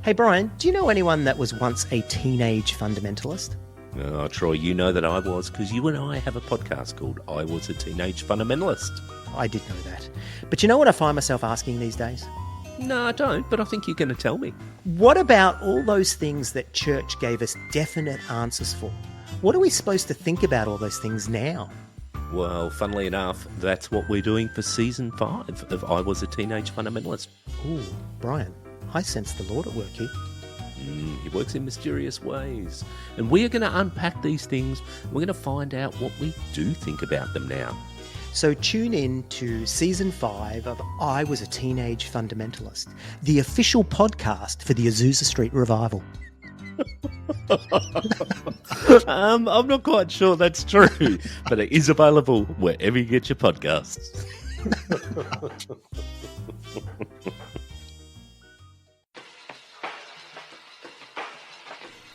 Hey Brian, do you know anyone that was once a teenage fundamentalist? Oh, Troy, you know that I was, because you and I have a podcast called I Was a Teenage Fundamentalist. I did know that. But you know what I find myself asking these days? No, I don't, but I think you're going to tell me. What about all those things that church gave us definite answers for? What are we supposed to think about all those things now? Well, funnily enough, that's what we're doing for Season 5 of I Was a Teenage Fundamentalist. Ooh, Brian, I sense the Lord at work here. He works in mysterious ways. And we are going to unpack these things. We're going to find out what we do think about them now. So tune in to Season 5 of I Was a Teenage Fundamentalist, the official podcast for the Azusa Street Revival. I'm not quite sure that's true, but it is available wherever you get your podcasts.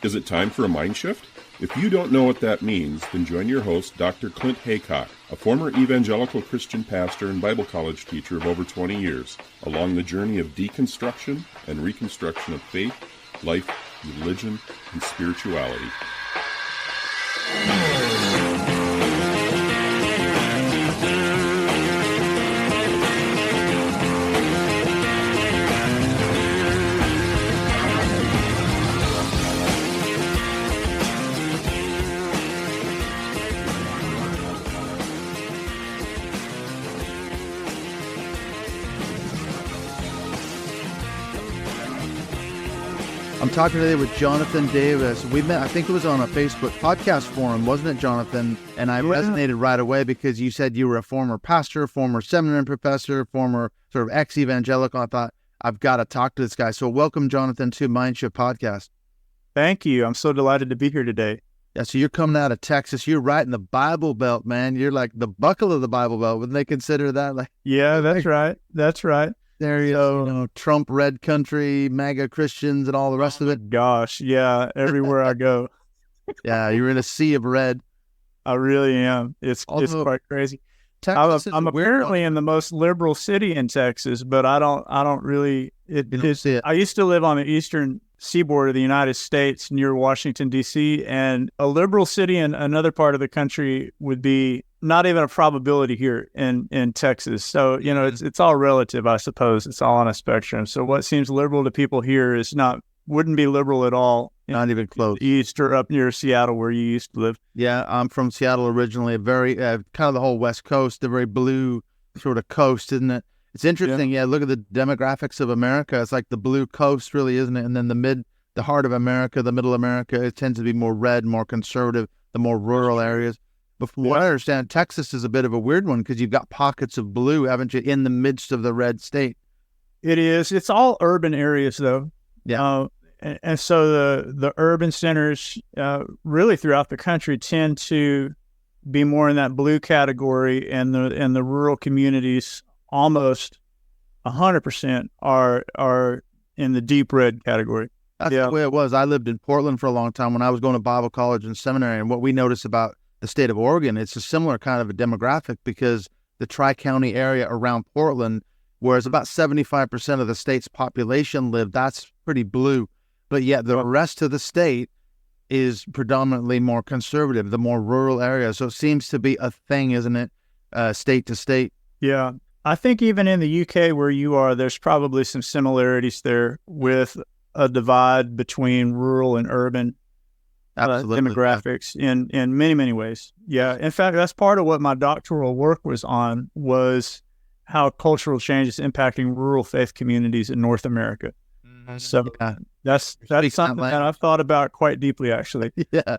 Is it time for a mind shift? If you don't know what that means, then join your host, Dr. Clint Haycock, a former evangelical Christian pastor and Bible college teacher of over 20 years, along the journey of deconstruction and reconstruction of faith, life, religion, and spirituality. I'm talking today with Jonathan Davis. We met, I think it was on a Facebook podcast forum, wasn't it, Jonathan? And I resonated right away because you said you were a former pastor, former seminary professor, former sort of ex-evangelical. I thought, I've got to talk to this guy. So welcome, Jonathan, to Mindshift Podcast. Thank you. I'm so delighted to be here today. Yeah, so you're coming out of Texas. You're right in the Bible Belt, man. You're like the buckle of the Bible Belt. Wouldn't they consider that? Like, yeah, that's right. That's right. There you go, Trump, red country, MAGA Christians, and all the rest of it. Gosh, yeah, everywhere I go. Yeah, you're in a sea of red. I really am. It's quite crazy. Texas I'm apparently in the most liberal city in Texas, but I don't really. See it. I used to live on the eastern seaboard of the United States near Washington, D.C., and a liberal city in another part of the country would be not even a probability here in Texas. So, it's all relative, I suppose. It's all on a spectrum. So what seems liberal to people here wouldn't be liberal at all. Not even close. East or up near Seattle where you used to live. Yeah, I'm from Seattle originally, a very, kind of the whole West Coast, a very blue sort of coast, isn't it? It's interesting. Yeah, look at the demographics of America. It's like the blue coast, really, isn't it? And then the heart of America, the middle America, it tends to be more red, more conservative, the more rural areas. But from what I understand, Texas is a bit of a weird one because you've got pockets of blue, haven't you, in the midst of the red state? It is. It's all urban areas, though. Yeah. And so the urban centers really throughout the country tend to be more in that blue category, and the rural communities almost 100% are in the deep red category. That's the way it was. I lived in Portland for a long time when I was going to Bible college and seminary, and what we noticed about the state of Oregon, it's a similar kind of a demographic because the Tri-County area around Portland, whereas about 75% of the state's population live, that's pretty blue. But yet the rest of the state is predominantly more conservative, the more rural area. So it seems to be a thing, isn't it, state to state? Yeah. I think even in the UK where you are, there's probably some similarities there with a divide between rural and urban demographics in many, many ways. Yeah. In fact, that's part of what my doctoral work was how cultural change is impacting rural faith communities in North America. So that's something that I've thought about quite deeply, actually. Yeah.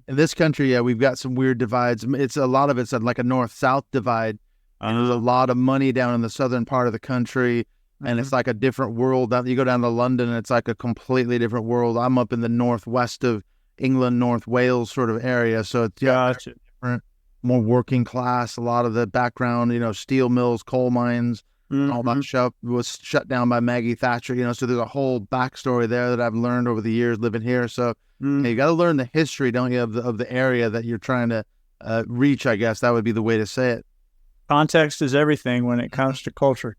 In this country, we've got some weird divides. A lot of it's like a north-south divide. And there's a lot of money down in the southern part of the country. And it's like a different world. You go down to London, and it's like a completely different world. I'm up in the northwest of England, North Wales sort of area. So it's different, more working class. A lot of the background, steel mills, coal mines, all that stuff was shut down by Maggie Thatcher. So there's a whole backstory there that I've learned over the years living here. So you got to learn the history, don't you, of the area that you're trying to reach, I guess. That would be the way to say it. Context is everything when it comes to culture.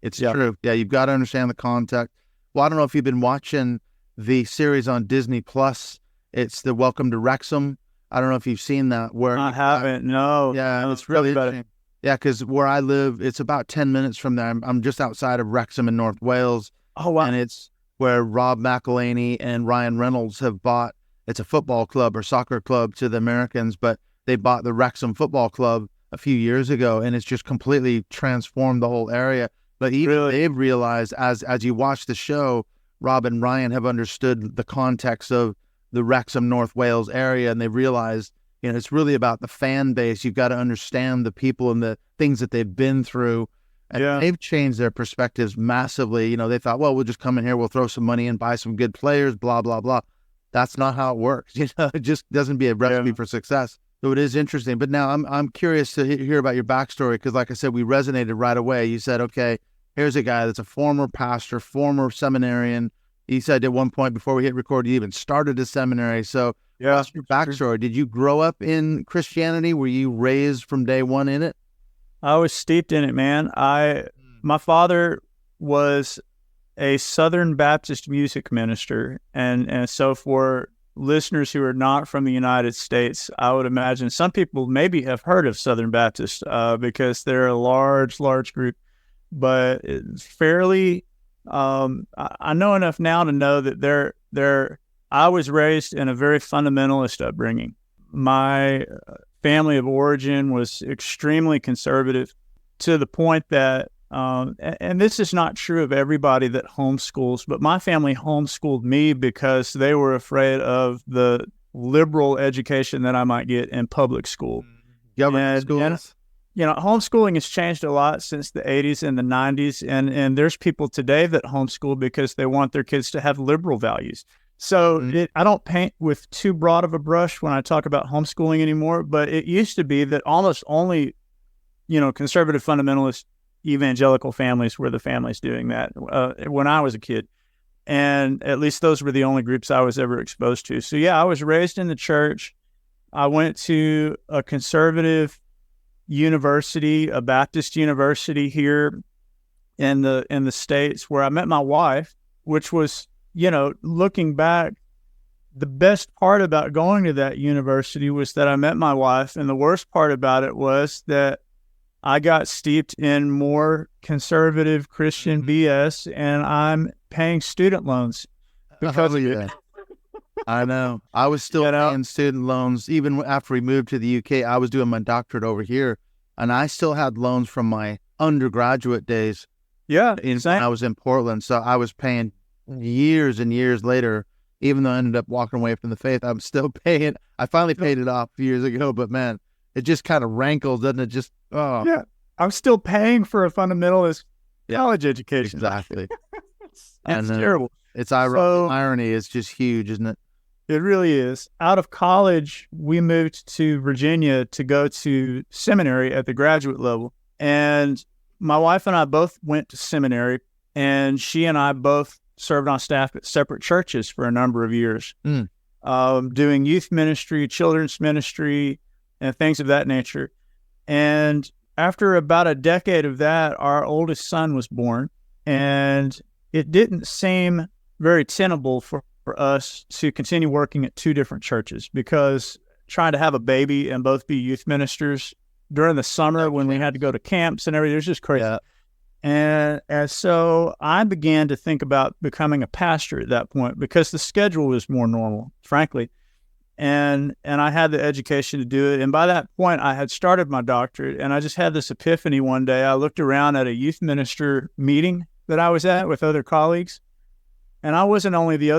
It's true. Yeah, you've got to understand the context. Well, I don't know if you've been watching the series on Disney Plus. It's the Welcome to Wrexham. I don't know if you've seen that. Where I haven't. No. Yeah, No, it's really better. interesting. Yeah, because where I live, it's about 10 minutes from there. I'm just outside of Wrexham in North Wales. Oh, wow. And it's where Rob McElhaney and Ryan Reynolds have bought, it's a football club or soccer club to the Americans, but they bought the Wrexham Football Club a few years ago, and it's just completely transformed the whole area. But even they've realized, as you watch the show, Rob and Ryan have understood the context of the Wrexham, North Wales area, and they've realized, it's really about the fan base. You've got to understand the people and the things that they've been through. And they've changed their perspectives massively. They thought, well, we'll just come in here, we'll throw some money and buy some good players, blah, blah, blah. That's not how it works. It just doesn't be a recipe for success. So it is interesting. But now I'm curious to hear about your backstory, because like I said, we resonated right away. You said, okay, here's a guy that's a former pastor, former seminarian. You said at one point before we hit record, you even started a seminary. So what's your backstory? Did you grow up in Christianity? Were you raised from day one in it? I was steeped in it, man. My father was a Southern Baptist music minister. And so for listeners who are not from the United States, I would imagine some people maybe have heard of Southern Baptist because they're a large group, but it's fairly, I know enough now to know that I was raised in a very fundamentalist upbringing. My family of origin was extremely conservative, to the point that, and this is not true of everybody that homeschools, but my family homeschooled me because they were afraid of the liberal education that I might get in public school. Government schools. Homeschooling has changed a lot since the 80s and the 90s, and there's people today that homeschool because they want their kids to have liberal values. So I don't paint with too broad of a brush when I talk about homeschooling anymore, but it used to be that almost only, conservative fundamentalist evangelical families were the families doing that when I was a kid. And at least those were the only groups I was ever exposed to. So yeah, I was raised in the church. I went to a conservative university, a Baptist university here in the States, where I met my wife, which was, looking back, the best part about going to that university was that I met my wife. And the worst part about it was that I got steeped in more conservative Christian BS, and I'm paying student loans because of it. I know. I was still paying student loans. Even after we moved to the UK, I was doing my doctorate over here, and I still had loans from my undergraduate days. Yeah, when I was in Portland. So I was paying years and years later, even though I ended up walking away from the faith, I'm still paying. I finally paid it off years ago, but man, it just kind of rankles, doesn't it? Just, Yeah, I'm still paying for a fundamentalist college education. Exactly. That's terrible. It's irony is just huge, isn't it? It really is. Out of college, we moved to Virginia to go to seminary at the graduate level. And my wife and I both went to seminary, and she and I both served on staff at separate churches for a number of years, doing youth ministry, children's ministry, and things of that nature. And after about a decade of that, our oldest son was born, and it didn't seem very tenable for us to continue working at two different churches, because trying to have a baby and both be youth ministers during the summer when we had to go to camps and everything, it was just crazy. Yeah. And so I began to think about becoming a pastor at that point, because the schedule was more normal, frankly. And I had the education to do it. And by that point, I had started my doctorate, and I just had this epiphany one day. I looked around at a youth minister meeting that I was at with other colleagues, and I wasn't only the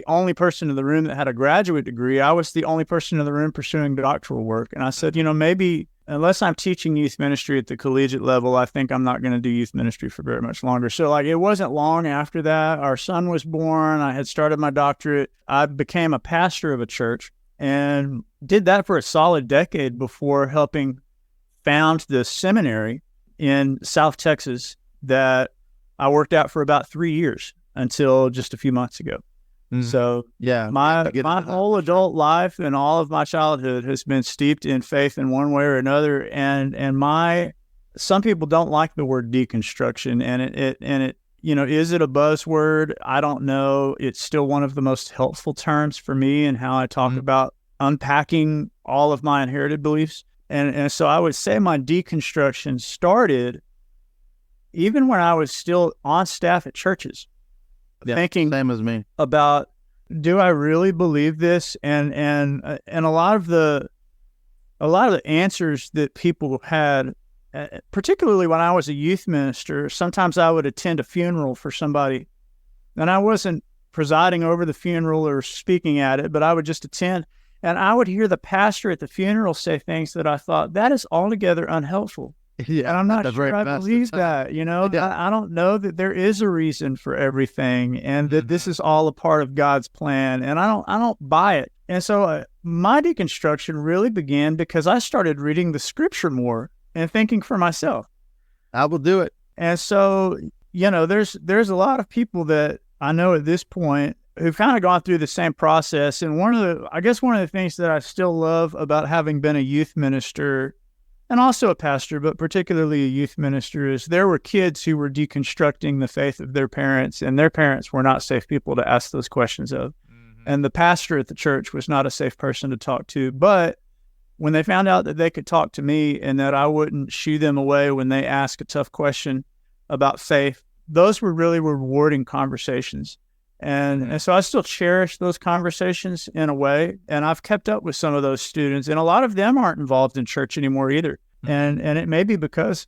only person in the room that had a graduate degree. I was the only person in the room pursuing doctoral work. And I said, maybe unless I'm teaching youth ministry at the collegiate level, I think I'm not going to do youth ministry for very much longer. So it wasn't long after that, our son was born. I had started my doctorate. I became a pastor of a church and did that for a solid decade before helping found the seminary in South Texas that I worked at for about 3 years until just a few months ago. So yeah, my whole adult life and all of my childhood has been steeped in faith in one way or another. And some people don't like the word deconstruction, and it is it a buzzword? I don't know. It's still one of the most helpful terms for me and how I talk about unpacking all of my inherited beliefs. And so I would say my deconstruction started even when I was still on staff at churches, thinking same as me about, do I really believe this? And a lot of the answers that people had, particularly when I was a youth minister, sometimes I would attend a funeral for somebody, and I wasn't presiding over the funeral or speaking at it, but I would just attend, and I would hear the pastor at the funeral say things that I thought, that is altogether unhelpful. Yeah, and I'm not sure I believe that, I don't know that there is a reason for everything and that this is all a part of God's plan. And I don't buy it. And so my deconstruction really began because I started reading the scripture more and thinking for myself. I will do it. And so, there's a lot of people that I know at this point who've kind of gone through the same process. And one of the things that I still love about having been a youth minister and also a pastor, but particularly a youth minister, is there were kids who were deconstructing the faith of their parents, and their parents were not safe people to ask those questions of. And the pastor at the church was not a safe person to talk to. But when they found out that they could talk to me and that I wouldn't shoo them away when they asked a tough question about faith, those were really rewarding conversations. And so I still cherish those conversations in a way. And I've kept up with some of those students, and a lot of them aren't involved in church anymore either. And it may be because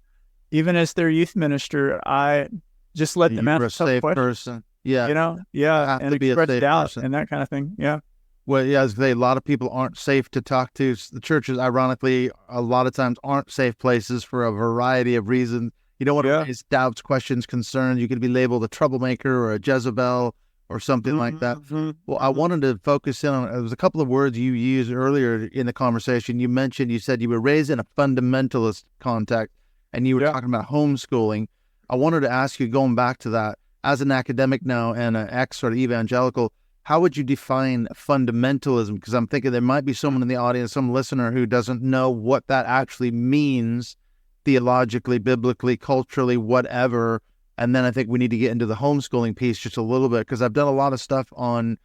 even as their youth minister, I just let them ask a safe person. Yeah. And express doubt and that kind of thing. Yeah. Well, yeah, as they, a lot of people aren't safe to talk to. The churches, ironically, a lot of times aren't safe places for a variety of reasons. You don't want to raise doubts, questions, concerns. You could be labeled a troublemaker or a Jezebel or something like that. Well, I wanted to focus in on, there was a couple of words you used earlier in the conversation. You said you were raised in a fundamentalist context, and you were talking about homeschooling. I wanted to ask you, going back to that, as an academic now and an ex-evangelical, how would you define fundamentalism? Because I'm thinking there might be someone in the audience, some listener who doesn't know what that actually means theologically, biblically, culturally, whatever. And then I think we need to get into the homeschooling piece just a little bit, because I've done a lot of stuff on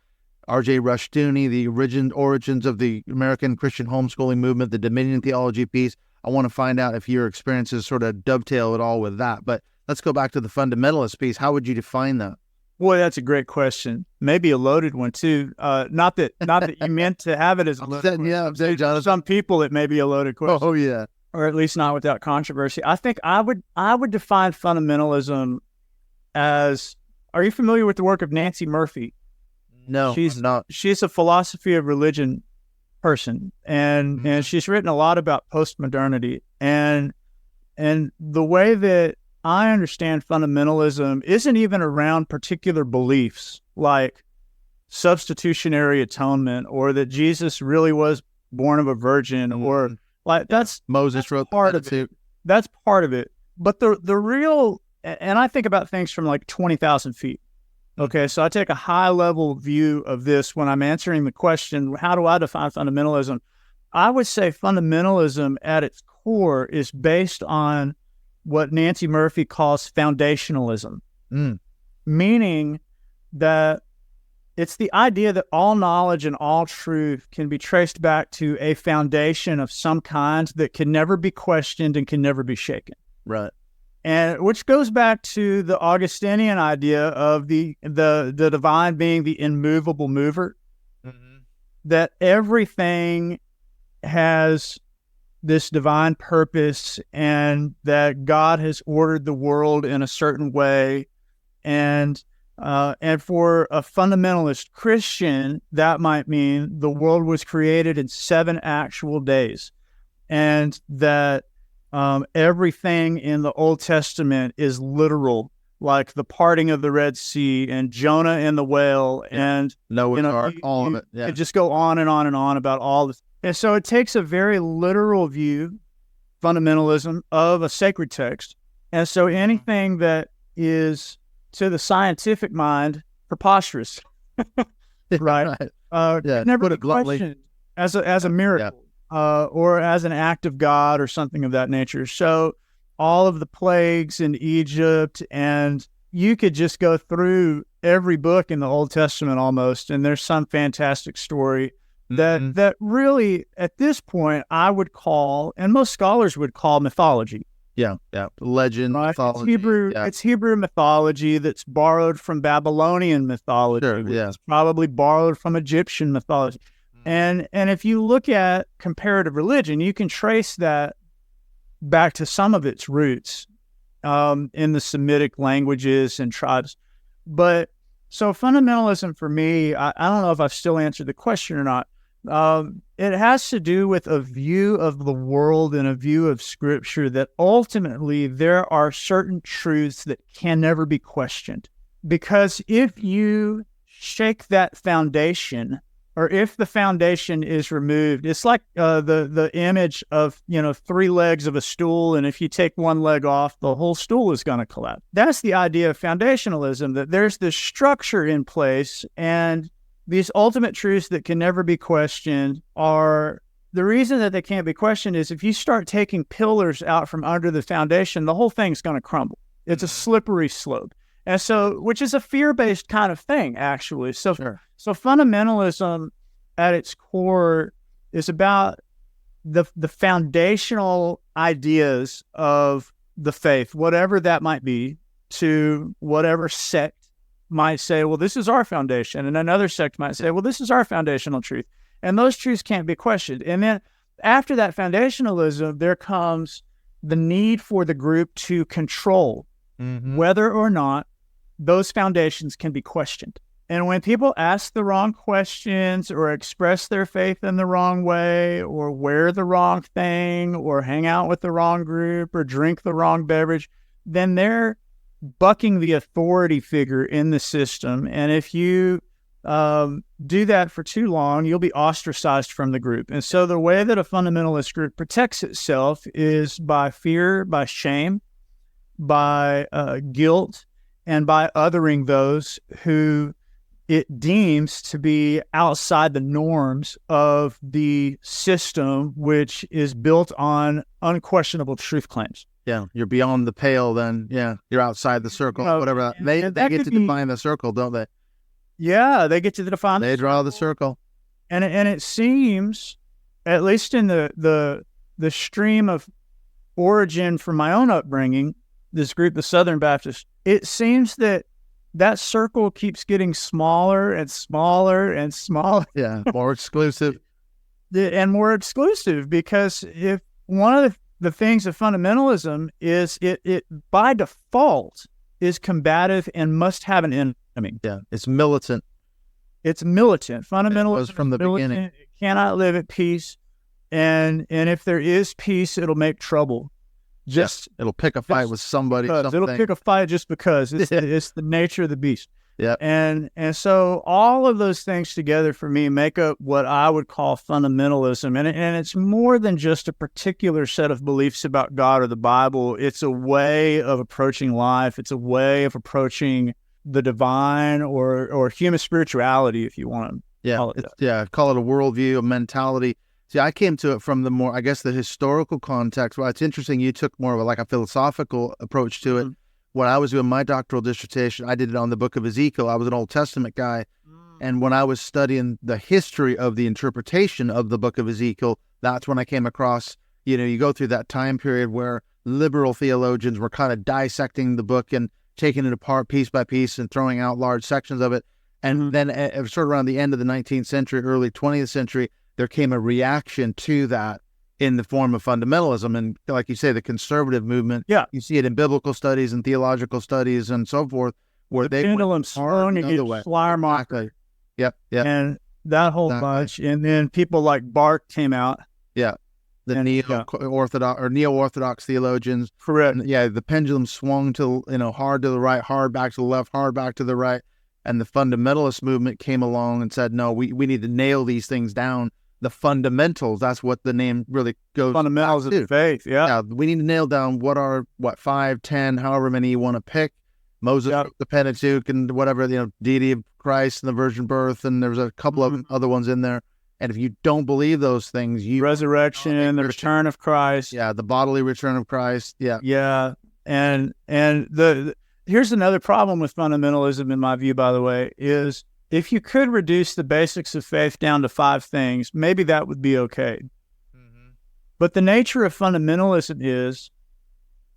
R.J. Rushdoony, the origins of the American Christian homeschooling movement, the Dominion theology piece. I want to find out if your experiences sort of dovetail at all with that. But let's go back to the fundamentalist piece. How would you define that? Boy, that's a great question. Maybe a loaded one too. Not that you meant to have it as a loaded question. Yeah, I'm saying, Jonathan. Some people it may be a loaded question. Oh yeah. Or at least not without controversy. I think I would define fundamentalism as, are you familiar with the work of Nancy Murphy? No, she's not. She's a philosophy of religion person, and she's written a lot about postmodernity. And the way that I understand fundamentalism isn't even around particular beliefs like substitutionary atonement, or that Jesus really was born of a virgin, or like Moses wrote part of it. That's part of it. But the real, and I think about things from like 20,000 feet. Okay, so I take a high level view of this when I'm answering the question, how do I define fundamentalism? I would say fundamentalism at its core is based on what Nancy Murphy calls foundationalism, meaning that it's the idea that all knowledge and all truth can be traced back to a foundation of some kind that can never be questioned and can never be shaken. Right. And which goes back to the Augustinian idea of the divine being the immovable mover, that everything has this divine purpose, and that God has ordered the world in a certain way. And for a fundamentalist Christian, that might mean the world was created in 7 actual days, and that everything in the Old Testament is literal, like the parting of the Red Sea and Jonah and the whale and Noah's Ark, all of it. Yeah. It just go on and on and on about all this. And so it takes a very literal view, fundamentalism, of a sacred text. And so anything that is, to the scientific mind, preposterous, right? Never put it bluntly, questioned as a miracle, or as an act of God or something of that nature. So all of the plagues in Egypt and you could just go through every book in the Old Testament almost, and there's some fantastic story that really, at this point, I would call, and most scholars would call, mythology. Yeah. Legend, right? mythology. It's Hebrew, it's Hebrew mythology that's borrowed from Babylonian mythology. Sure, yeah. It's probably borrowed from Egyptian mythology. And if you look at comparative religion, you can trace that back to some of its roots in the Semitic languages and tribes. But so fundamentalism for me, I don't know if I've still answered the question or not. It has to do with a view of the world and a view of Scripture that ultimately there are certain truths that can never be questioned. Because if you shake that foundation, or if the foundation is removed, it's like the image of, three legs of a stool, and if you take one leg off, the whole stool is going to collapse. That's the idea of foundationalism, that there's this structure in place, and these ultimate truths that can never be questioned are, the reason that they can't be questioned is if you start taking pillars out from under the foundation, the whole thing's going to crumble. It's a slippery slope. And so, which is a fear-based kind of thing, actually. So, So fundamentalism at its core is about the foundational ideas of the faith, whatever that might be, to whatever sect might say, well, this is our foundation. And another sect might say, well, this is our foundational truth. And those truths can't be questioned. And then after that foundationalism, there comes the need for the group to control whether or not those foundations can be questioned. And when people ask the wrong questions or express their faith in the wrong way or wear the wrong thing or hang out with the wrong group or drink the wrong beverage, then they're bucking the authority figure in the system. And if you do that for too long, you'll be ostracized from the group. And so the way that a fundamentalist group protects itself is by fear, by shame, by guilt, and by othering those who it deems to be outside the norms of the system, which is built on unquestionable truth claims. Yeah, you're beyond the pale, then, you're outside the circle, whatever. They get to define the circle, don't they? Yeah, they get to define They draw the circle. And it seems, at least in the stream of origin from my own upbringing, this group, the Southern Baptists, it seems that circle keeps getting smaller and smaller and smaller. Yeah, more exclusive. And more exclusive, because if one of the things of fundamentalism is it by default is combative and must have an enemy. Yeah, it's militant. It's militant. Fundamentalism was from the beginning. It cannot live at peace, and if there is peace, it'll make trouble. It'll pick a fight with somebody. It'll pick a fight just because it's the nature of the beast. Yeah. And so all of those things together for me make up what I would call fundamentalism. And it's more than just a particular set of beliefs about God or the Bible. It's a way of approaching life. It's a way of approaching the divine or human spirituality, if you want to call it that. Call it a worldview, a mentality. See, I came to it from the more, I guess, the historical context. Well, it's interesting. You took more of a philosophical approach to it. When I was doing my doctoral dissertation, I did it on the book of Ezekiel. I was an Old Testament guy. And when I was studying the history of the interpretation of the book of Ezekiel, that's when I came across, you go through that time period where liberal theologians were kind of dissecting the book and taking it apart piece by piece and throwing out large sections of it. And then sort of around the end of the 19th century, early 20th century, there came a reaction to that in the form of fundamentalism. And like you say, the conservative movement, you see it in biblical studies and theological studies and so forth, where they pendulum swung against Schleiermacher. Yep. And that whole bunch. And then people like Barth came out. Yeah. The neo-Orthodox theologians. Correct. And, the pendulum swung to, hard to the right, hard back to the left, hard back to the right. And the fundamentalist movement came along and said, no, we need to nail these things down. The fundamentals, that's what the name really goes. Fundamentals of faith, we need to nail down what are 5, 10, however many you want to pick. Moses wrote the Pentateuch and whatever, deity of Christ and the virgin birth, and there's a couple of other ones in there. And if you don't believe those things, resurrection, the return of Christ. Yeah, the bodily return of Christ. Yeah. Yeah. And here's another problem with fundamentalism, in my view, by the way, is if you could reduce the basics of faith down to 5 things, maybe that would be okay. But the nature of fundamentalism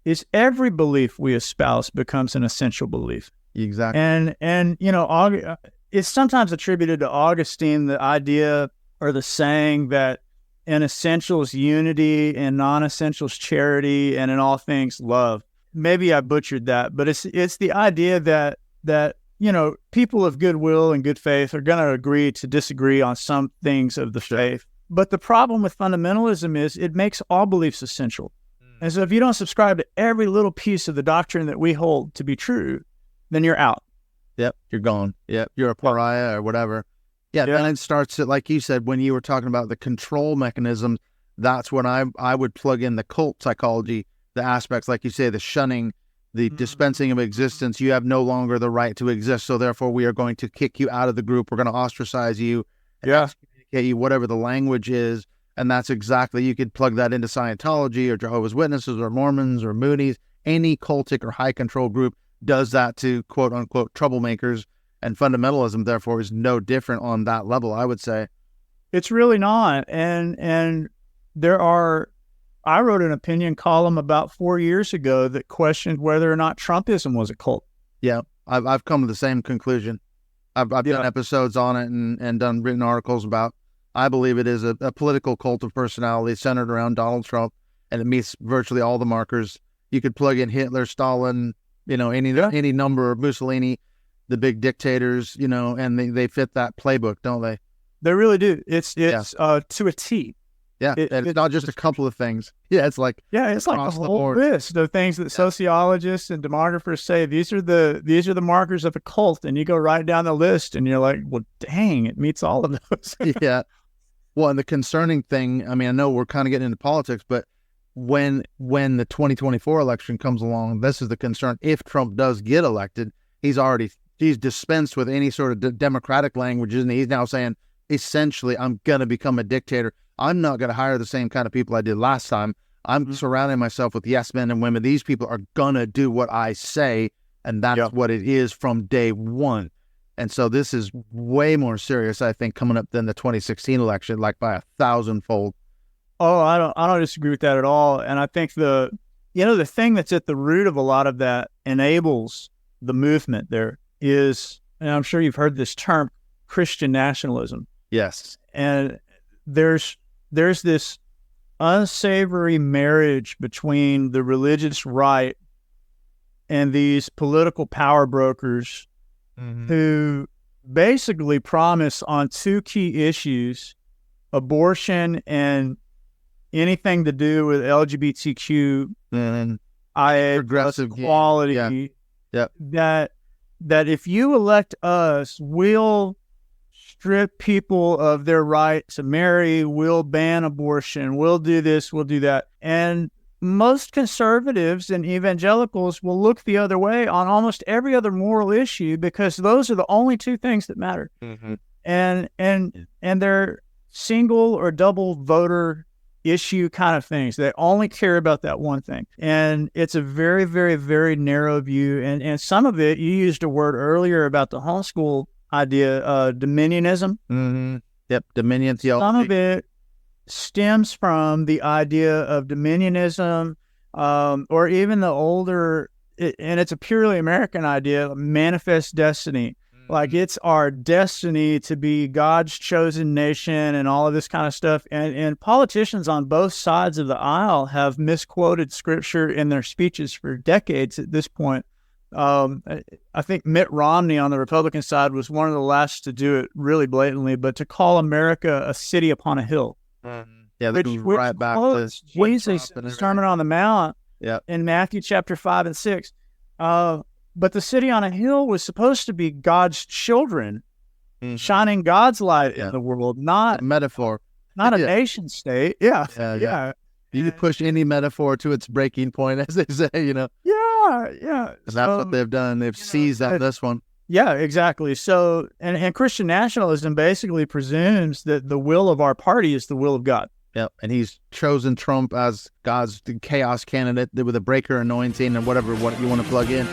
is every belief we espouse becomes an essential belief. Exactly. And it's sometimes attributed to Augustine, the idea or the saying that in essentials unity, in non-essentials charity, and in all things love. Maybe I butchered that, but it's the idea that people of goodwill and good faith are going to agree to disagree on some things of the faith. But the problem with fundamentalism is it makes all beliefs essential. And so if you don't subscribe to every little piece of the doctrine that we hold to be true, then you're out. Yep, you're gone. Yep, you're a pariah or whatever. Yeah, then it starts to, like you said, when you were talking about the control mechanism, that's when I would plug in the cult psychology, the aspects, like you say, the shunning, the dispensing of existence. You have no longer the right to exist, so therefore we are going to kick you out of the group. We're going to ostracize you, excommunicate you, whatever the language is. And that's exactly, you could plug that into Scientology or Jehovah's Witnesses or Mormons or Moonies. Any cultic or high control group does that to quote unquote troublemakers, and fundamentalism therefore is no different on that level, I would say. It's really not. And I wrote an opinion column about 4 years ago that questioned whether or not Trumpism was a cult. Yeah, I've come to the same conclusion. I've done episodes on it and done written articles about. I believe it is a political cult of personality centered around Donald Trump, and it meets virtually all the markers. You could plug in Hitler, Stalin, any number of Mussolini, the big dictators, and they fit that playbook, don't they? They really do. It's to a T. Yeah, and it's not just a couple of things. Yeah, it's like it's like a whole list of things that sociologists and demographers say these are the markers of a cult, and you go right down the list, and you're like, well, dang, it meets all of those. Yeah. Well, and the concerning thing, I mean, I know we're kind of getting into politics, but when the 2024 election comes along, this is the concern. If Trump does get elected, he's dispensed with any sort of democratic languages, and he's now saying, essentially, I'm going to become a dictator. I'm not going to hire the same kind of people I did last time. I'm surrounding myself with yes men and women. These people are going to do what I say, and that's what it is from day one. And so this is way more serious, I think, coming up than the 2016 election, like by 1,000-fold. Oh, I don't disagree with that at all. And I think the thing that's at the root of a lot of that enables the movement there is, and I'm sure you've heard this term, Christian nationalism. Yes. And there's this unsavory marriage between the religious right and these political power brokers who basically promise on 2 key issues, abortion and anything to do with LGBTQ and progressive equality, that if you elect us, we'll strip people of their right to marry, we'll ban abortion, we'll do this, we'll do that. And most conservatives and evangelicals will look the other way on almost every other moral issue because those are the only 2 things that matter. And they're single or double voter issue kind of things. They only care about that one thing. And it's a very, very, very narrow view. And some of it, you used a word earlier about the homeschool idea, dominionism. Yep, dominion theology. Some of it stems from the idea of dominionism, or even the older, and it's a purely American idea, manifest destiny. Like it's our destiny to be God's chosen nation and all of this kind of stuff. And politicians on both sides of the aisle have misquoted scripture in their speeches for decades at this point. I think Mitt Romney on the Republican side was one of the last to do it really blatantly, but to call America a city upon a hill. Yeah, that goes right back to Jesus' Sermon on the Mount in Matthew chapter 5 and 6. But the city on a hill was supposed to be God's children, shining God's light in the world, not a metaphor, not a nation state. Yeah. You can push any metaphor to its breaking point, as they say, Yeah. And that's what they've done. They've seized on this one. Yeah, exactly. So, and Christian nationalism basically presumes that the will of our party is the will of God. Yep, and he's chosen Trump as God's chaos candidate with a breaker anointing and whatever what you want to plug in.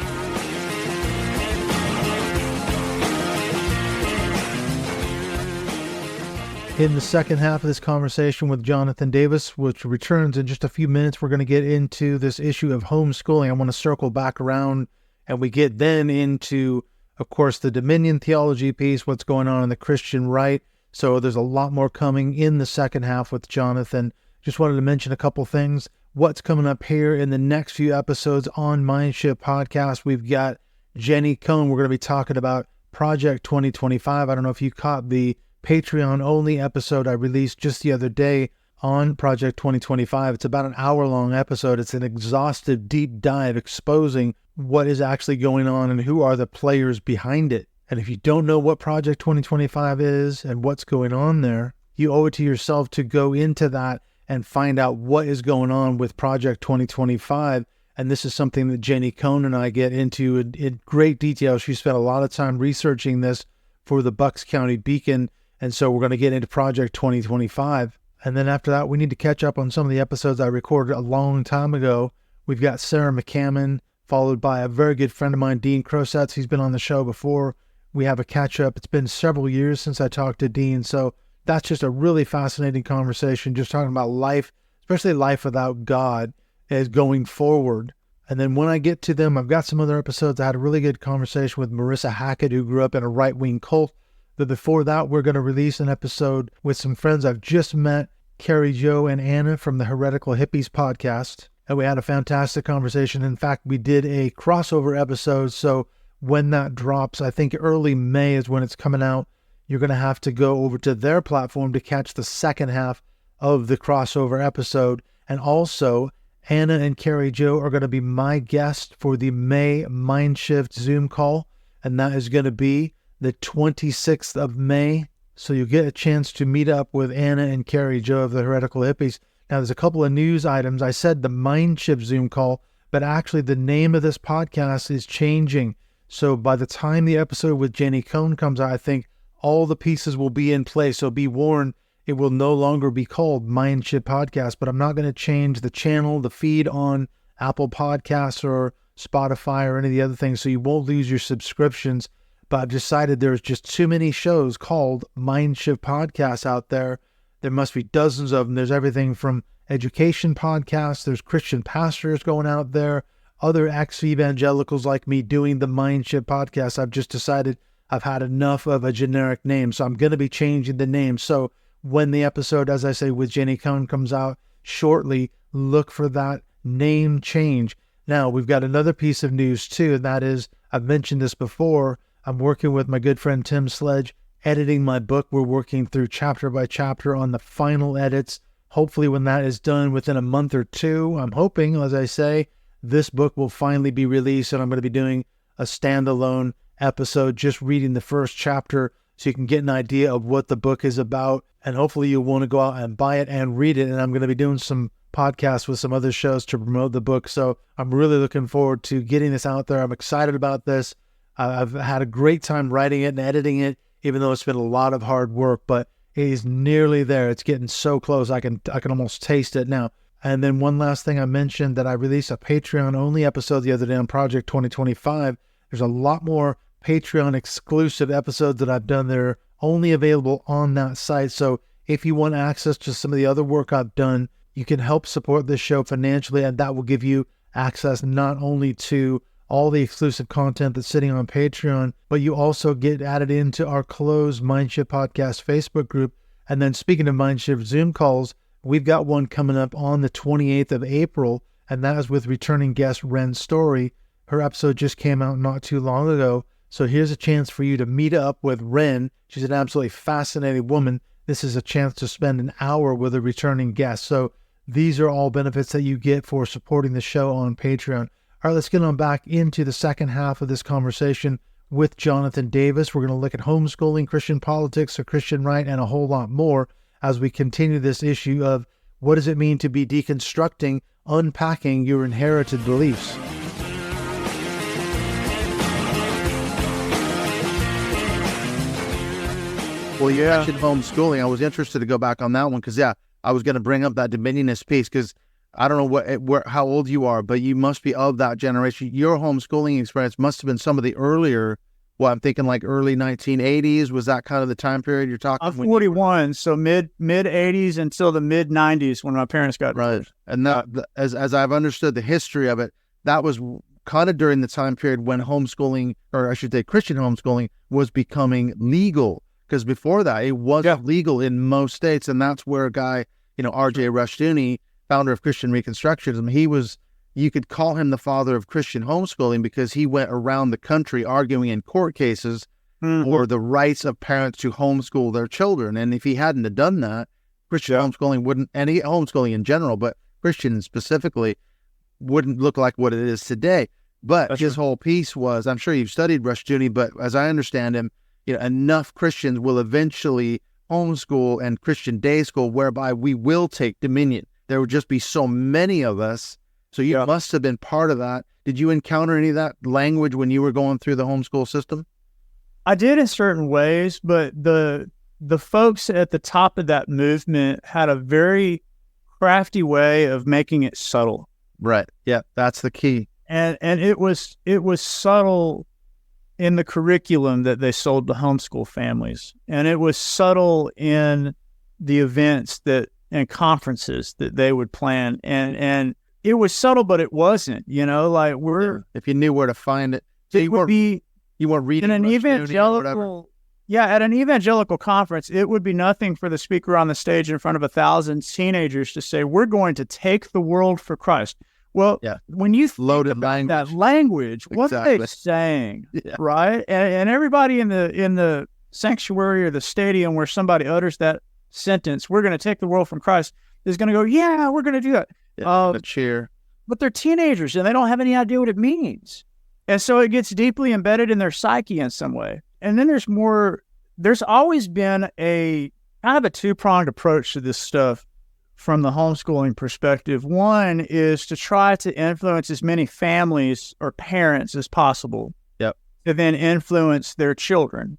In the second half of this conversation with Jonathan Davis, which returns in just a few minutes, we're going to get into this issue of homeschooling. I want to circle back around, and we get then into, of course, the dominion theology piece, what's going on in the Christian right. So there's a lot more coming in the second half with Jonathan. Just wanted to mention a couple things. What's coming up here in the next few episodes on Mindship Podcast, we've got Jenny Cohn. We're going to be talking about Project 2025. I don't know if you caught the Patreon-only episode I released just the other day on Project 2025. It's about an hour-long episode. It's an exhaustive, deep dive exposing what is actually going on and who are the players behind it. And if you don't know what Project 2025 is and what's going on there, you owe it to yourself to go into that and find out what is going on with Project 2025. And this is something that Jenny Cohn and I get into in great detail. She spent a lot of time researching this for the Bucks County Beacon. And so we're going to get into Project 2025. And then after that, we need to catch up on some of the episodes I recorded a long time ago. We've got Sarah McCammon, followed by a very good friend of mine, Dean Crosets. He's been on the show before. We have a catch up. It's been several years since I talked to Dean. So that's just a really fascinating conversation, just talking about life, especially life without God, as going forward. And then when I get to them, I've got some other episodes. I had a really good conversation with Marissa Hackett, who grew up in a right-wing cult. But before that, we're going to release an episode with some friends I've just met, Carrie Jo and Anna from the Heretical Hippies podcast. And we had a fantastic conversation. In fact, we did a crossover episode. So when that drops, I think early May is when it's coming out. You're going to have to go over to their platform to catch the second half of the crossover episode. And also, Anna and Carrie Jo are going to be my guest for the May Mindshift Zoom call. And that is going to be the 26th of May. So you'll get a chance to meet up with Anna and Carrie Jo of the Heretical Hippies. Now, there's a couple of news items. I said the Mindship Zoom call, but actually the name of this podcast is changing. So by the time the episode with Jenny Cohn comes out, I think all the pieces will be in place. So be warned, it will no longer be called Mindship Podcast, but I'm not going to change the channel, the feed on Apple Podcasts or Spotify or any of the other things. So you won't lose your subscriptions. But I've decided there's just too many shows called Mindship Podcasts out there. There must be dozens of them. There's everything from education podcasts. There's Christian pastors going out there. Other ex-evangelicals like me doing the Mindship Podcast. I've just decided I've had enough of a generic name. So I'm going to be changing the name. So when the episode, as I say, with Jenny Cohn comes out shortly, look for that name change. Now, we've got another piece of news too, and that is, I've mentioned this before, I'm working with my good friend Tim Sledge, editing my book. We're working through chapter by chapter on the final edits. Hopefully when that is done within a month or two, I'm hoping, as I say, this book will finally be released, and I'm going to be doing a standalone episode, just reading the first chapter so you can get an idea of what the book is about. And hopefully you'll want to go out and buy it and read it. And I'm going to be doing some podcasts with some other shows to promote the book. So I'm really looking forward to getting this out there. I'm excited about this. I've had a great time writing it and editing it, even though it's been a lot of hard work, but it is nearly there. It's getting so close. I can almost taste it now. And then one last thing, I mentioned that I released a Patreon-only episode the other day on Project 2025. There's a lot more Patreon-exclusive episodes that I've done that are only available on that site. So if you want access to some of the other work I've done, you can help support this show financially, and that will give you access not only to all the exclusive content that's sitting on Patreon, but you also get added into our closed Mindship Podcast Facebook group. And then speaking of Mindship Zoom calls, we've got one coming up on the 28th of April, and that is with returning guest Ren Story. Her episode just came out not too long ago. So here's a chance for you to meet up with Ren. She's an absolutely fascinating woman. This is a chance to spend an hour with a returning guest. So these are all benefits that you get for supporting the show on Patreon. All right, let's get on back into the second half of this conversation with Jonathan Davis. We're going to look at homeschooling, Christian politics, the Christian right, and a whole lot more as we continue this issue of what does it mean to be deconstructing, unpacking your inherited beliefs. Well, you mentioned homeschooling. I was interested to go back on that one because, I was going to bring up that dominionist piece because I don't know how old you are, but you must be of that generation. Your homeschooling experience must have been some of the earlier I'm thinking like early 1980s. Was that kind of the time period you're talking? I'm 41, so mid 80s until the mid 90s when my parents got divorced. And that, as I've understood the history of it, that was kind of during the time period when homeschooling, or I should say Christian homeschooling, was becoming legal. Because before that, it wasn't legal in most states. And that's where a guy, R.J. Rushdoony, founder of Christian Reconstructionism, you could call him the father of Christian homeschooling because he went around the country arguing in court cases for the rights of parents to homeschool their children. And if he hadn't have done that, Christian homeschooling wouldn't, and homeschooling in general, but Christian specifically, wouldn't look like what it is today. But his whole piece was, I'm sure you've studied Rushdoony, but as I understand him, enough Christians will eventually homeschool and Christian day school whereby we will take dominion. There would just be so many of us. So you must have been part of that. Did you encounter any of that language when you were going through the homeschool system? I did in certain ways, but the folks at the top of that movement had a very crafty way of making it subtle. Right. Yeah, that's the key. And it was subtle in the curriculum that they sold to homeschool families. And it was subtle in the events and conferences that they would plan. And it was subtle, but it wasn't, like if you knew where to find it. So you weren't reading in an evangelical, at an evangelical conference, it would be nothing for the speaker on the stage in front of 1,000 teenagers to say, we're going to take the world for Christ. Well, when you think about that language, what are they saying, right? And everybody in the sanctuary or the stadium where somebody utters that sentence, we're going to take the world from Christ, is going to go, yeah, we're going to do that. A cheer. But they're teenagers and they don't have any idea what it means. And so it gets deeply embedded in their psyche in some way. And then there's always been a kind of a two-pronged approach to this stuff from the homeschooling perspective. One is to try to influence as many families or parents as possible to then influence their children.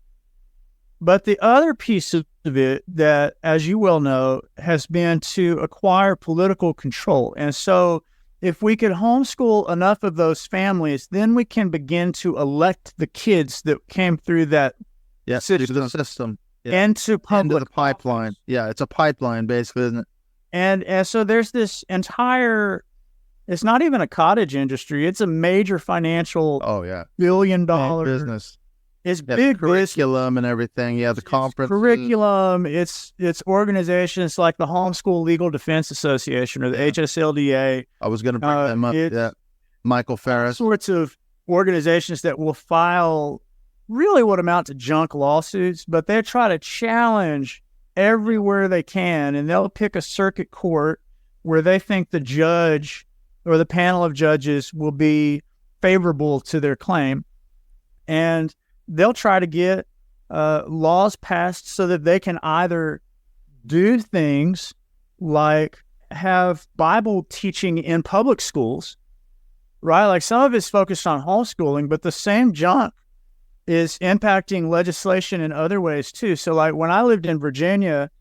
But the other piece of it that, as you well know, has been to acquire political control. And so if we could homeschool enough of those families, then we can begin to elect the kids that came through that system into public into the pipeline. Yeah, it's a pipeline basically, isn't it? And so there's this entire, it's not even a cottage industry. It's a major financial billion-dollar business. It's big curriculum and everything. Yeah, the conference curriculum. It's organizations like the Homeschool Legal Defense Association or the HSLDA. I was going to bring them up. Yeah, Michael Ferris. Sorts of organizations that will file really what amount to junk lawsuits, but they try to challenge everywhere they can, and they'll pick a circuit court where they think the judge or the panel of judges will be favorable to their claim, and they'll try to get laws passed so that they can either do things like have Bible teaching in public schools, right? Like some of it's focused on homeschooling, but the same junk is impacting legislation in other ways too. So like when I lived in Virginia,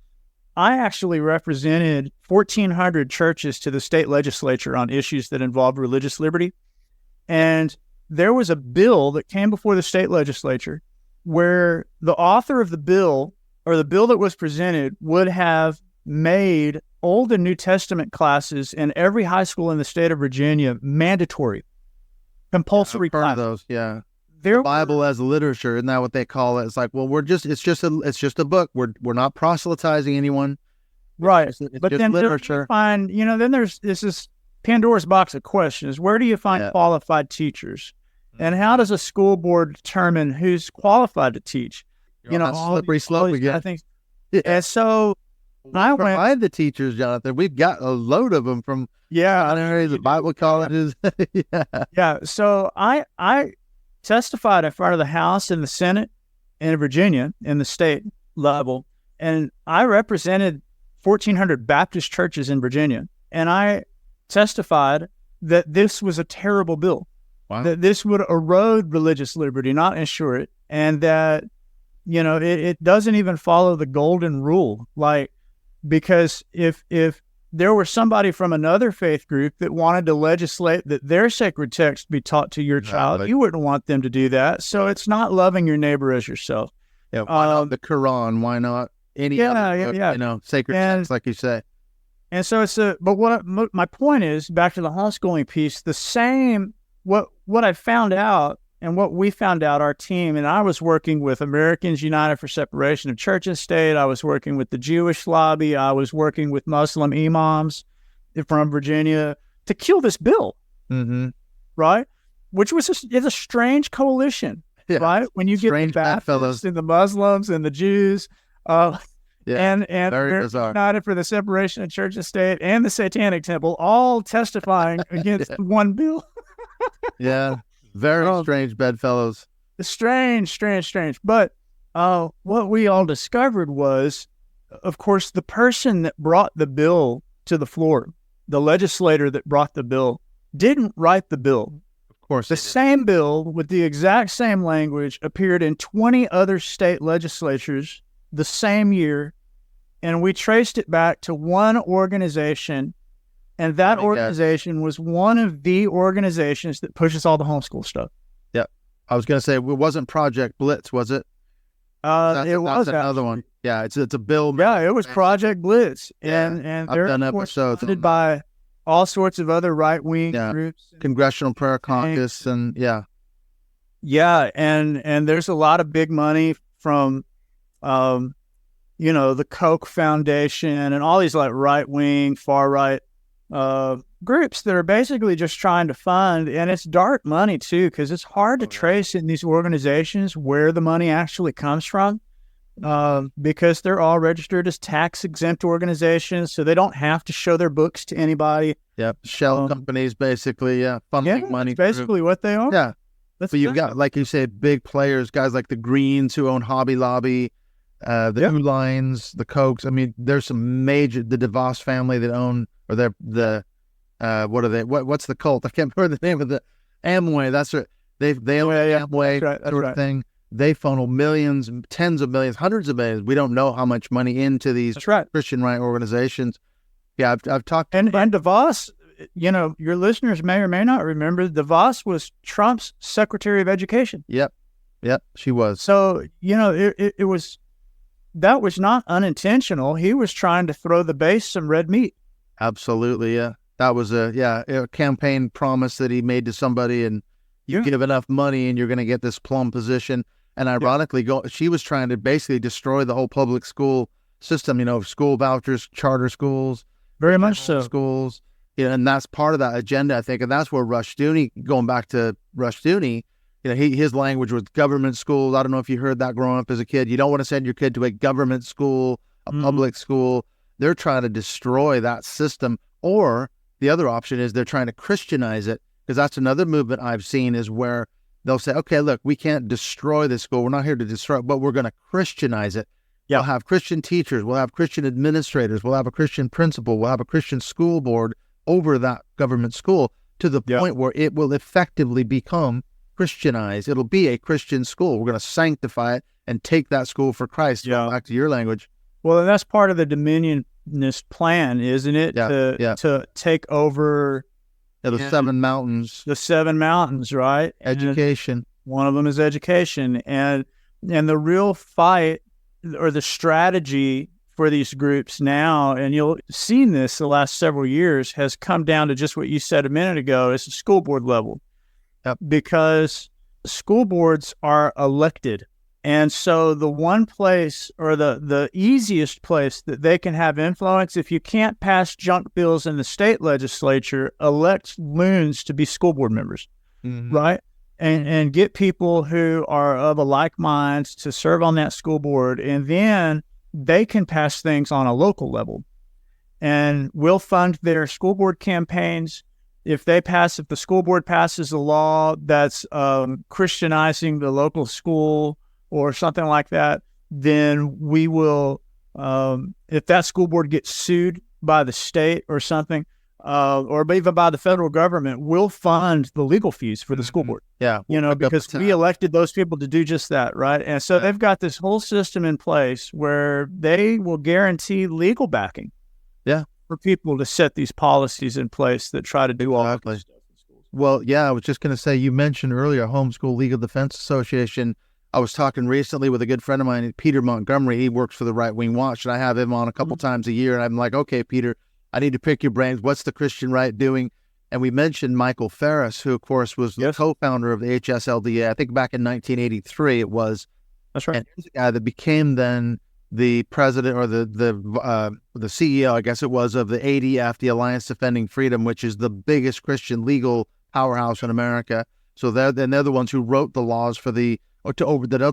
I actually represented 1,400 churches to the state legislature on issues that involved religious liberty. And there was a bill that came before the state legislature where the author of the bill, or the bill that was presented, would have made Old and New Testament classes in every high school in the state of Virginia mandatory, compulsory classes. Those, the Bible as literature, isn't that what they call it? It's like, well, it's just a book. We're not proselytizing anyone, right? It's but just then literature. Then there's this Pandora's box of questions. Where do you find qualified teachers, and how does a school board determine who's qualified to teach? Slippery slope we get. I think, and so I provide the teachers, Jonathan. We've got a load of them from seminaries, Bible colleges. So I testified in front of the House and the Senate in Virginia in the state level, and I represented 1,400 Baptist churches in Virginia, and I testified that this was a terrible bill, that this would erode religious liberty, not ensure it, and that it doesn't even follow the golden rule, because if there was somebody from another faith group that wanted to legislate that their sacred text be taught to your child. You wouldn't want them to do that. So it's not loving your neighbor as yourself. Yeah, why not the Quran? Why not any other book, you know, sacred text, like you say? And so but my point is, back to the homeschooling piece, the same, what I found out and what we found out, our team, and I was working with Americans United for Separation of Church and State. I was working with the Jewish lobby. I was working with Muslim imams from Virginia to kill this bill, right? Which was is a strange coalition, right? When you get the Baptists and the Muslims and the Jews, and American United for the Separation of Church and State and the Satanic Temple, all testifying against one bill. Very strange bedfellows. Strange. But what we all discovered was, of course, the person that brought the bill to the floor, the legislator that brought the bill, didn't write the bill. Of course, the same bill with the exact same language appeared in 20 other state legislatures the same year, and we traced it back to one organization, and that organization was one of the organizations that pushes all the homeschool stuff. Yeah, I was going to say, it wasn't Project Blitz, was it? It was another one. Yeah, it's a bill. Yeah, it was Project Blitz, and they're funded by all sorts of other right-wing groups, Congressional Prayer Caucus, and and there's a lot of big money from the Koch Foundation and all these like right-wing, far-right groups that are basically just trying to fund, and it's dark money too, because it's hard to trace in these organizations where the money actually comes from, because they're all registered as tax-exempt organizations, so they don't have to show their books to anybody. Shell companies, basically, funneling money. That's basically what they are. Yeah. But you've got, like you said, big players, guys like the Greens who own Hobby Lobby, the Ulines, the Kochs. I mean, there's some major, the DeVos family that own, or what are they? What's the cult? I can't remember the name of the Amway. That's right. They own Amway, that's sort of thing. They funnel millions, tens of millions, hundreds of millions. We don't know how much money into these Christian right organizations. Yeah, I've talked. And DeVos, your listeners may or may not remember, DeVos was Trump's Secretary of Education. Yep, she was. So, that was not unintentional. He was trying to throw the base some red meat. Absolutely, yeah. That was a campaign promise that he made to somebody, and you give enough money and you're going to get this plum position. And ironically, she was trying to basically destroy the whole public school system, school vouchers, charter schools. Very much so. Schools. And that's part of that agenda, I think. And that's where Rushdoony, going back to Rushdoony, his language was government schools. I don't know if you heard that growing up as a kid. You don't want to send your kid to a government school, a public school. They're trying to destroy that system. Or the other option is they're trying to Christianize it, because that's another movement I've seen, is where they'll say, okay, look, we can't destroy this school. We're not here to destroy it, but we're going to Christianize it. Yeah. We'll have Christian teachers. We'll have Christian administrators. We'll have a Christian principal. We'll have a Christian school board over that government school, to the point where it will effectively become Christianized. It'll be a Christian school. We're going to sanctify it and take that school for Christ. Back to your language. Well, and that's part of the dominionist plan, isn't it? To take over the 7 mountains. The 7 mountains, right? Education. And one of them is education. And the real fight, or the strategy for these groups now, and you'll seen this the last several years, has come down to just what you said a minute ago. It's the school board level. Because school boards are elected. And so the one place, or the easiest place that they can have influence, if you can't pass junk bills in the state legislature, elect loons to be school board members, right? And get people who are of a like mind to serve on that school board. And then they can pass things on a local level. And we'll fund their school board campaigns. If the school board passes a law that's Christianizing the local school or something like that, then we will, if that school board gets sued by the state or something, or even by the federal government, we'll fund the legal fees for the school board. Yeah. Because we elected those people to do just that, right? And so they've got this whole system in place where they will guarantee legal backing. Yeah. for people to set these policies in place that try to do all that stuff in schools. Well, yeah, I was just going to say, you mentioned earlier Homeschool Legal Defense Association. I was talking recently with a good friend of mine, Peter Montgomery. He works for the Right Wing Watch, and I have him on a couple times a year. And I'm like, okay, Peter, I need to pick your brains. What's the Christian right doing? And we mentioned Michael Ferris, who, of course, was the co-founder of the HSLDA. I think back in 1983 it was. That's right. And he's the guy that became then the president or the CEO, I guess it was, of the ADF, the Alliance Defending Freedom, which is the biggest Christian legal powerhouse in America. So they're the ones who wrote the laws for that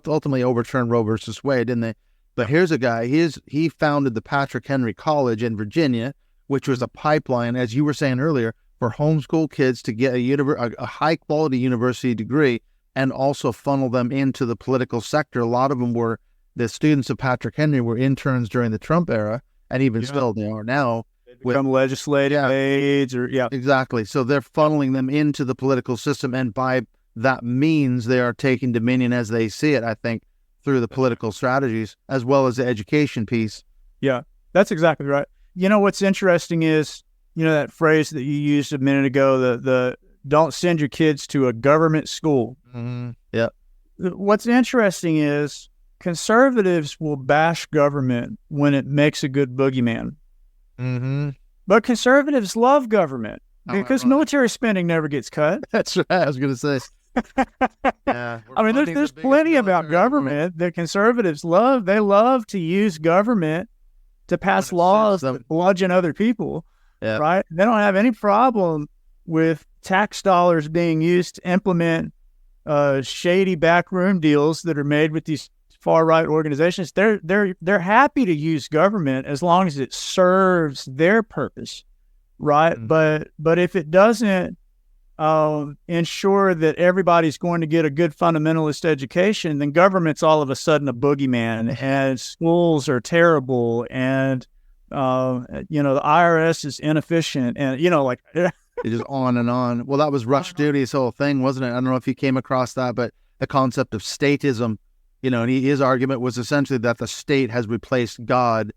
ultimately overturned Roe versus Wade, didn't they? But here's a guy. He founded the Patrick Henry College in Virginia, which was a pipeline, as you were saying earlier, for homeschool kids to get a high-quality university degree and also funnel them into the political sector. A lot of them were, the students of Patrick Henry were interns during the Trump era, and even still they are now. They become legislative aides Exactly. So they're funneling them into the political system, and by that means they are taking dominion as they see it, I think, through the political strategies as well as the education piece. Yeah, that's exactly right. You know, what's interesting is, you know, that phrase that you used a minute ago, the don't send your kids to a government school. Mm-hmm. Yeah. What's interesting is conservatives will bash government when it makes a good boogeyman. Mm-hmm. But conservatives love government because military spending never gets cut. That's right. I was going to say. Yeah. I mean, there's plenty about government that conservatives love. They love to use government to pass laws that bludgeon other people, right? They don't have any problem with tax dollars being used to implement shady backroom deals that are made with these far-right organizations. They're happy to use government as long as it serves their purpose, right? Mm-hmm. But if it doesn't ensure that everybody's going to get a good fundamentalist education, then government's all of a sudden a boogeyman, and schools are terrible, and the IRS is inefficient, and it just on and on. Well, that was Rushdoony's whole thing, wasn't it? I don't know if you came across that, but the concept of statism, and his argument was essentially that the state has replaced God,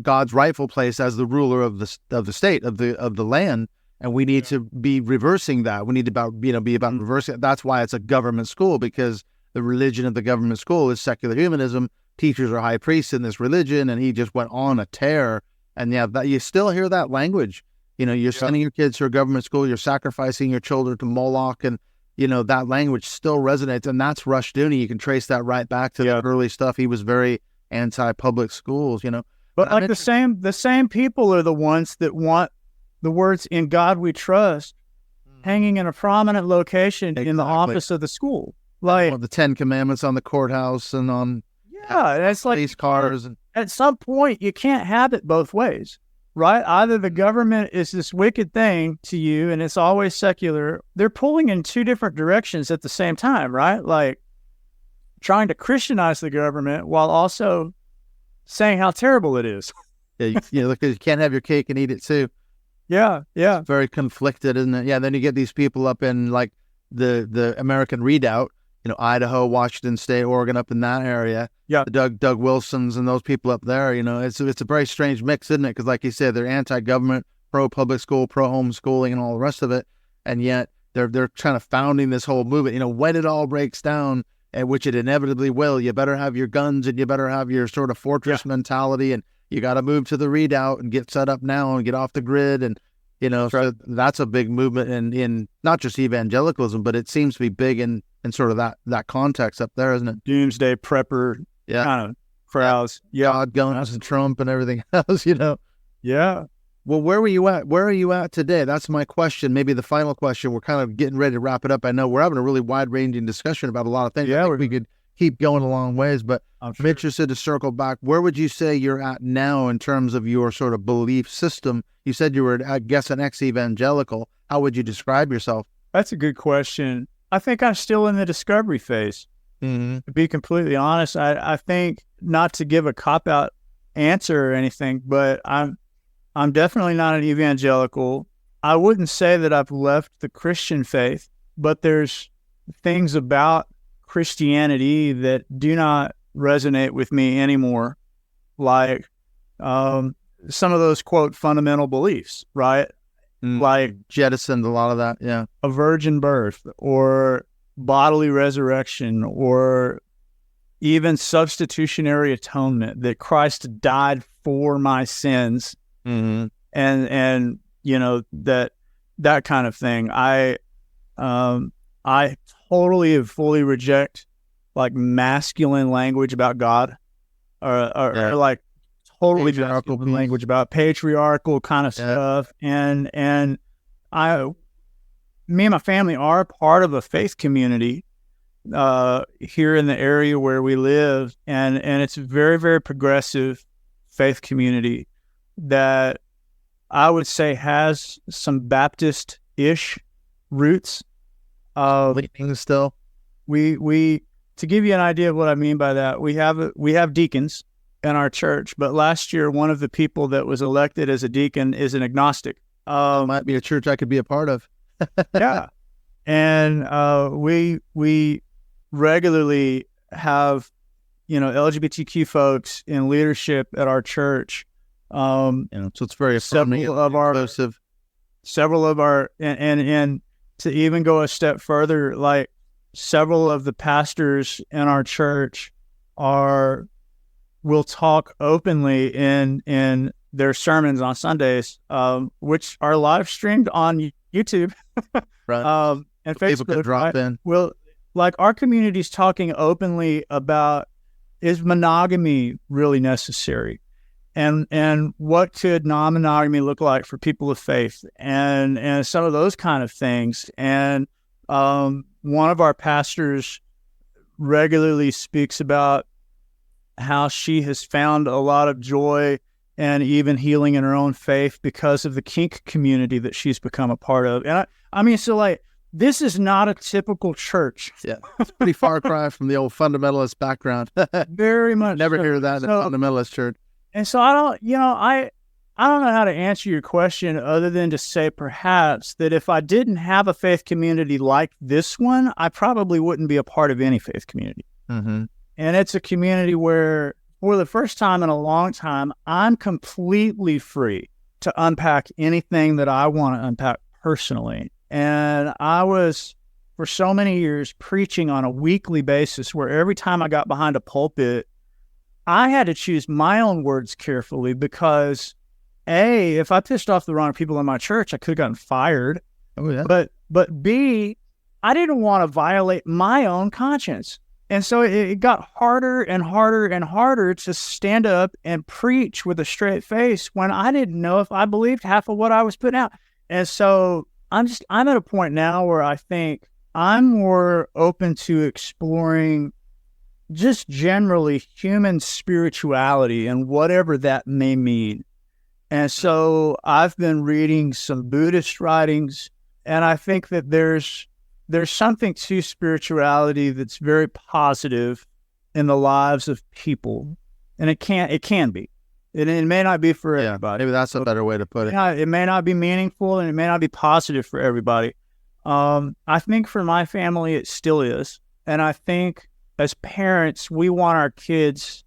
God's rightful place as the ruler of the state, of the land. And we need to be reversing that. We need to be about reversing it. That's why it's a government school, because the religion of the government school is secular humanism. Teachers are high priests in this religion, and he just went on a tear. And you still hear that language. You're sending your kids to a government school. You're sacrificing your children to Moloch, and that language still resonates. And that's Rushdoony. You can trace that right back to the early stuff. He was very anti-public schools. But like the same people are the ones that want the words "In God We Trust" hanging in a prominent location in the office of the school, like the 10 Commandments on the courthouse and on that's like police cars. And at some point, you can't have it both ways, right? Either the government is this wicked thing to you, and it's always secular. They're pulling in two different directions at the same time, right? Like trying to Christianize the government while also saying how terrible it is. Look, you can't have your cake and eat it too. Yeah. It's very conflicted, isn't it? Yeah, then you get these people up in like the American Redout, Idaho, Washington State, Oregon, up in that area. Yeah. The Doug Wilsons and those people up there, it's a very strange mix, isn't it? Because like you said, they're anti-government, pro-public school, pro-homeschooling, and all the rest of it. And yet they're kind of founding this whole movement. When it all breaks down, which it inevitably will, you better have your guns and you better have your sort of fortress mentality, and you got to move to the Redout and get set up now and get off the grid. And, so that's a big movement in not just evangelicalism, but it seems to be big in sort of that context up there, isn't it? Doomsday prepper kind of crowds. Yeah. God, guns and Trump and everything else, Yeah. Well, where were you at? Where are you at today? That's my question. Maybe the final question. We're kind of getting ready to wrap it up. I know we're having a really wide-ranging discussion about a lot of things. Yeah, we could keep going a long ways, but I'm interested to circle back. Where would you say you're at now in terms of your sort of belief system? You said you were, I guess, an ex-evangelical. How would you describe yourself? That's a good question. I think I'm still in the discovery phase. Mm-hmm. To be completely honest, I think, not to give a cop-out answer or anything, but I'm definitely not an evangelical. I wouldn't say that I've left the Christian faith, but there's things about Christianity that do not resonate with me anymore. Like some of those, quote, fundamental beliefs, right? Like jettisoned a lot of that, yeah. A virgin birth or bodily resurrection or even substitutionary atonement, that Christ died for my sins, and that kind of thing. I totally and fully reject like masculine language about God, or like totally patriarchal language about patriarchal kind of stuff. And me and my family are part of a faith community here in the area where we live, and it's a very, very progressive faith community that I would say has some Baptist-ish roots. Still, we to give you an idea of what I mean by that, we have deacons in our church, but last year one of the people that was elected as a deacon is an agnostic. Might be a church I could be a part of. Yeah, and we regularly have LGBTQ folks in leadership at our church. So it's very several of our and to even go a step further, like several of the pastors in our church will talk openly in their sermons on Sundays, which are live streamed on YouTube, right? And so people could drop in. Well, like our community's talking openly about, is monogamy really necessary? And what could non-monogamy look like for people of faith, and some of those kind of things. And one of our pastors regularly speaks about how she has found a lot of joy and even healing in her own faith because of the kink community that she's become a part of. And I mean, so like, this is not a typical church. Yeah, it's pretty far cry from the old fundamentalist background. Very much. Never hear that in a fundamentalist church. And so I don't know how to answer your question other than to say perhaps that if I didn't have a faith community like this one, I probably wouldn't be a part of any faith community. Mm-hmm. And it's a community where, for the first time in a long time, I'm completely free to unpack anything that I want to unpack personally. And I was, for so many years, preaching on a weekly basis where every time I got behind a pulpit, I had to choose my own words carefully because, A, if I pissed off the wrong people in my church, I could have gotten fired. Oh, yeah. But B, I didn't want to violate my own conscience. And so it got harder and harder and harder to stand up and preach with a straight face when I didn't know if I believed half of what I was putting out. And so I'm at a point now where I think I'm more open to exploring just generally human spirituality and whatever that may mean. And so I've been reading some Buddhist writings, and I think that there's something to spirituality that's very positive in the lives of people. And it can be. It may not be for everybody. Maybe that's a better way to put it. It may not be meaningful, and it may not be positive for everybody. I think for my family, it still is. And I think as parents, we want our kids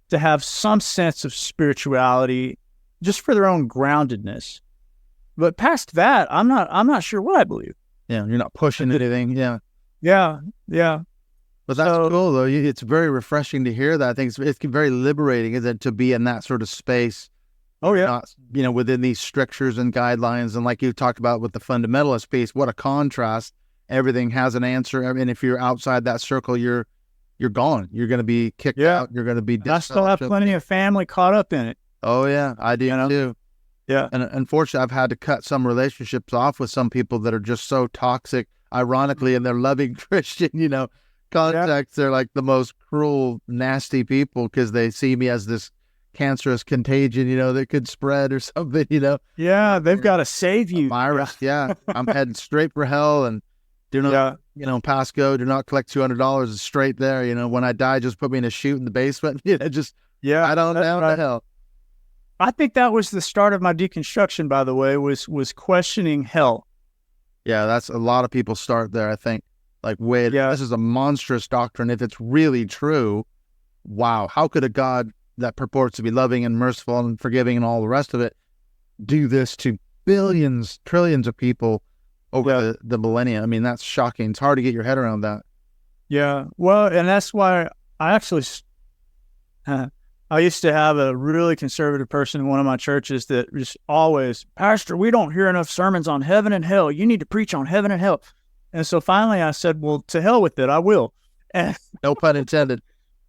to have some sense of spirituality just for their own groundedness. But past that, I'm not sure what I believe. Yeah, you're not pushing anything. Yeah. But that's cool, though. It's very refreshing to hear that. I think it's very liberating, isn't it, to be in that sort of space. Oh, yeah. Not, within these strictures and guidelines. And like you talked about with the fundamentalist piece, what a contrast. Everything has an answer. I mean, if you're outside that circle, you're gone. You're going to be kicked out. You're going to be I still have plenty of family caught up in it. Oh, yeah. I do, too. Yeah. And unfortunately, I've had to cut some relationships off with some people that are just so toxic, ironically, in their loving Christian, context. They're like the most cruel, nasty people because they see me as this cancerous contagion, that could spread or something, Yeah, they've got to save you. Virus, yeah. I'm heading straight for hell, and do not, pass go, do not collect $200 is straight there. When I die, just put me in a chute in the basement. I don't know what the hell. I think that was the start of my deconstruction, by the way, was questioning hell. Yeah, that's a lot of people start there, I think. Like, wait, this is a monstrous doctrine. If it's really true, wow, how could a God that purports to be loving and merciful and forgiving and all the rest of it, do this to billions, trillions of people over the millennia. I mean, that's shocking. It's hard to get your head around that. Yeah. Well, and that's why I used to have a really conservative person in one of my churches that just always, Pastor, we don't hear enough sermons on heaven and hell. You need to preach on heaven and hell. And so finally I said, well, to hell with it. I will. And, no pun intended.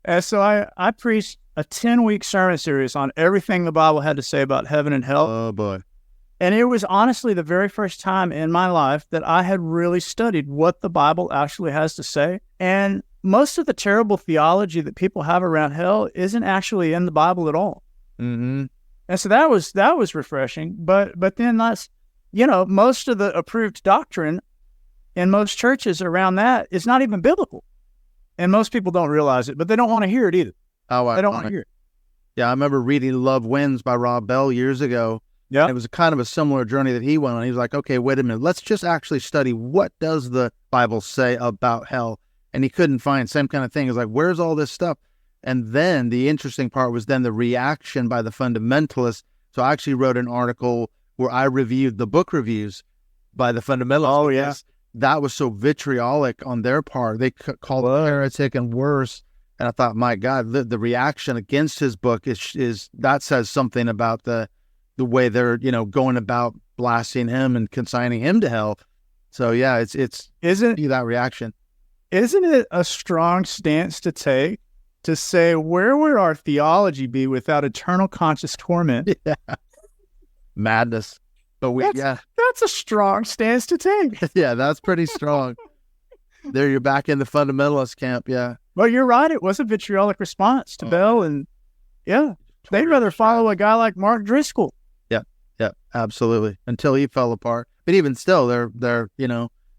And so I preached a 10-week sermon series on everything the Bible had to say about heaven and hell. Oh, boy. And it was honestly the very first time in my life that I had really studied what the Bible actually has to say. And most of the terrible theology that people have around hell isn't actually in the Bible at all. Mm-hmm. And so that was refreshing. But then that's, most of the approved doctrine in most churches around that is not even biblical. And most people don't realize it, but they don't want to hear it either. Oh, they don't want to hear it. Yeah, I remember reading Love Wins by Rob Bell years ago. Yeah, it was kind of a similar journey that he went on. He was like, okay, wait a minute. Let's just actually study what does the Bible say about hell? And he couldn't find same kind of thing. He was like, where's all this stuff? And then the interesting part was then the reaction by the fundamentalists. So I actually wrote an article where I reviewed the book reviews by the fundamentalists. Oh, yeah. That was so vitriolic on their part. They called it heretic and worse. And I thought, my God, the reaction against his book is that says something about the way they're, going about blasting him and consigning him to hell. So yeah, isn't that reaction? Isn't it a strong stance to take to say, where would our theology be without eternal conscious torment? Yeah. Madness. But that's a strong stance to take. Yeah, that's pretty strong. There you're back in the fundamentalist camp. Yeah. Well, you're right. It was a vitriolic response to Bell, and they'd rather follow a guy like Mark Driscoll. Yeah, absolutely. Until he fell apart. But even still, they're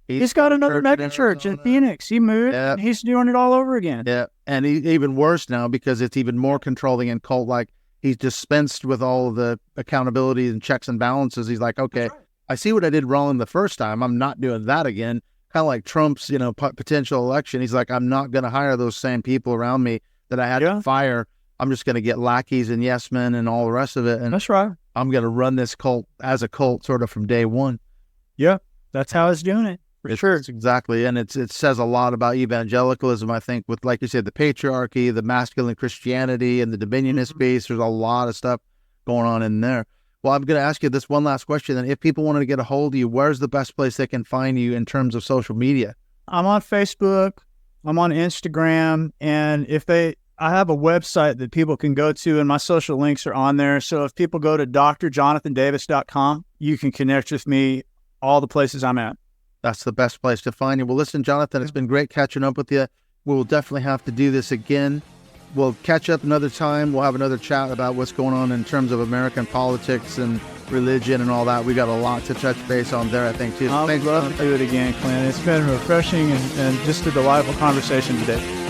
he's got another mega church in Phoenix. He moved, and he's doing it all over again. Yeah, and even worse now because it's even more controlling and cult-like. He's dispensed with all of the accountability and checks and balances. He's like, okay, I see what I did wrong the first time. I'm not doing that again. Kind of like Trump's, potential election. He's like, I'm not going to hire those same people around me that I had to fire. I'm just going to get lackeys and yes men and all the rest of it. And that's right. I'm going to run this cult as a cult sort of from day one. Yeah, that's how it's doing it. Sure. Exactly. And it says a lot about evangelicalism, I think, with, like you said, the patriarchy, the masculine Christianity, and the dominionist base. There's a lot of stuff going on in there. Well, I'm going to ask you this one last question. And if people wanted to get a hold of you, where's the best place they can find you in terms of social media? I'm on Facebook. I'm on Instagram. And I have a website that people can go to, and my social links are on there. So if people go to drjonathandavis.com, you can connect with me all the places I'm at. That's the best place to find you. Well, listen, Jonathan, it's been great catching up with you. We'll definitely have to do this again. We'll catch up another time. We'll have another chat about what's going on in terms of American politics and religion and all that. We got a lot to touch base on there, I think, too. I'd love to do it again, Clint. It's been refreshing and just a delightful conversation today.